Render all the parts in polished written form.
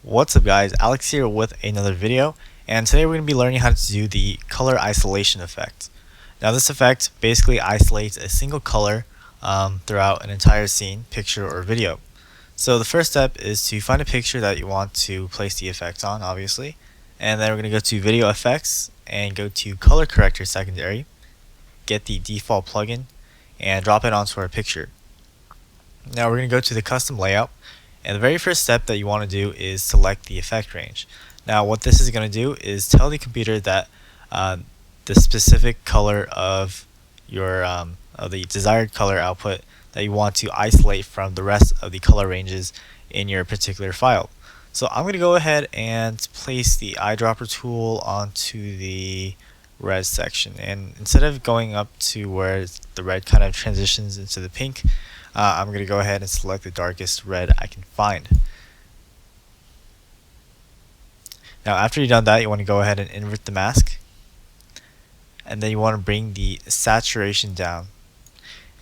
What's up guys, Alex here with another video, and today we're going to be learning how to do the color isolation effect. Now this effect basically isolates a single color throughout an entire scene, picture, or video. So the first step is to find a picture that you want to place the effect on, obviously, and then we're going to go to video effects and go to color corrector secondary, get the default plugin, and drop it onto our picture. Now we're going to go to the custom layout. And the very first step that you want to do is select the effect range. Now what this is going to do is tell the computer that the specific color of your of the desired color output that you want to isolate from the rest of the color ranges in your particular file. So I'm going to go ahead and place the eyedropper tool onto the red section, and instead of going up to where the red kind of transitions into the pink, I'm going to go ahead and select the darkest red I can find. Now after you've done that, you want to go ahead and invert the mask, and then you want to bring the saturation down.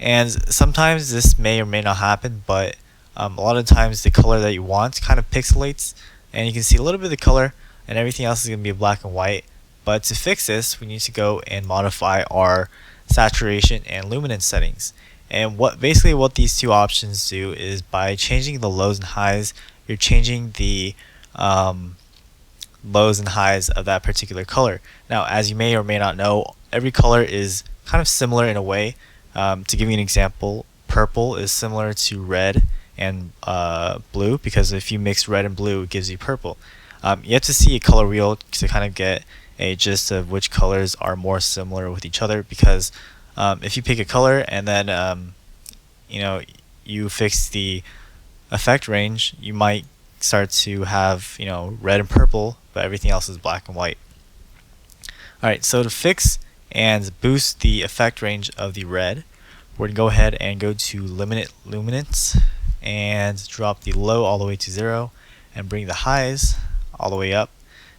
And sometimes this may or may not happen, but a lot of times the color that you want kind of pixelates, and you can see a little bit of the color and everything else is going to be black and white. But to fix this, we need to go and modify our saturation and luminance settings. And what these two options do is, by changing the lows and highs, you're changing the lows and highs of that particular color. Now, as you may or may not know, every color is kind of similar in a way. To give you an example, purple is similar to red and blue, because if you mix red and blue, it gives you purple. You have to see a color wheel to kind of get a gist of which colors are more similar with each other, because if you pick a color and then you fix the effect range, you might start to have red and purple, but everything else is black and white. Alright, so to fix and boost the effect range of the red, we're going to go ahead and go to limit luminance and drop the low all the way to 0 and bring the highs all the way up.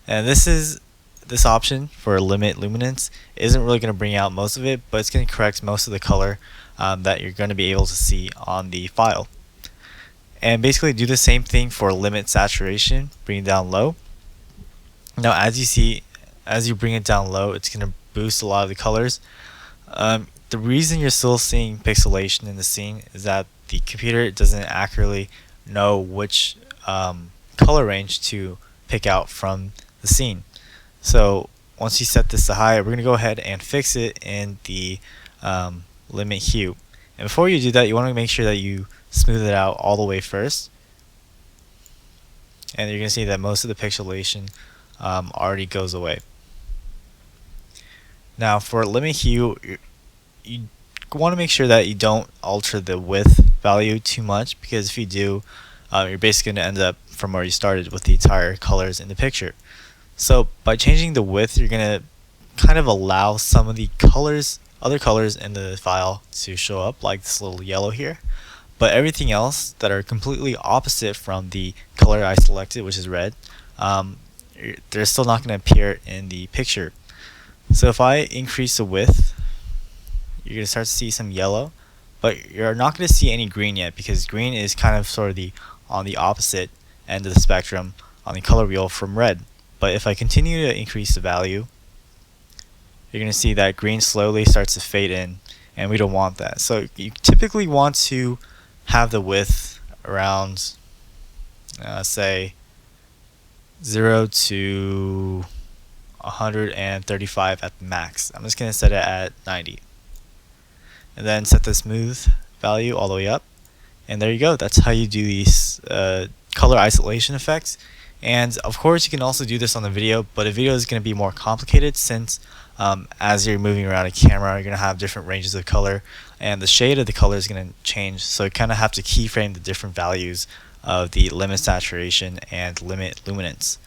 And this option for limit luminance isn't really going to bring out most of it, but it's going to correct most of the color that you're going to be able to see on the file. And basically do the same thing for limit saturation, bring it down low. Now as you see, as you bring it down low, it's going to boost a lot of the colors. The reason you're still seeing pixelation in the scene is that the computer doesn't accurately know which color range to pick out from the scene. So once you set this to high, we're going to go ahead and fix it in the limit hue. And before you do that, you want to make sure that you smooth it out all the way first. And you're going to see that most of the pixelation already goes away. Now for limit hue, you want to make sure that you don't alter the width value too much, because if you do, you're basically going to end up from where you started with the entire colors in the picture. So by changing the width, you're going to kind of allow some of the other colors in the file to show up, like this little yellow here. But everything else that are completely opposite from the color I selected, which is red, they're still not going to appear in the picture. So if I increase the width, you're going to start to see some yellow, but you're not going to see any green yet, because green is kind of sort of on the opposite end of the spectrum on the color wheel from red. But if I continue to increase the value, you're going to see that green slowly starts to fade in, and we don't want that. So you typically want to have the width around say 0 to 135 at the max. I'm just going to set it at 90. And then set the smooth value all the way up. And there you go. That's how you do these color isolation effects. And of course you can also do this on the video, but a video is going to be more complicated, since as you're moving around a camera, you're going to have different ranges of color, and the shade of the color is going to change. So you kind of have to keyframe the different values of the limit saturation and limit luminance.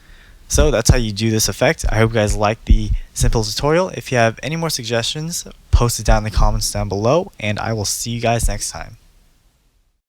So that's how you do this effect. I hope you guys liked the simple tutorial. If you have any more suggestions, post it down in the comments down below, and I will see you guys next time.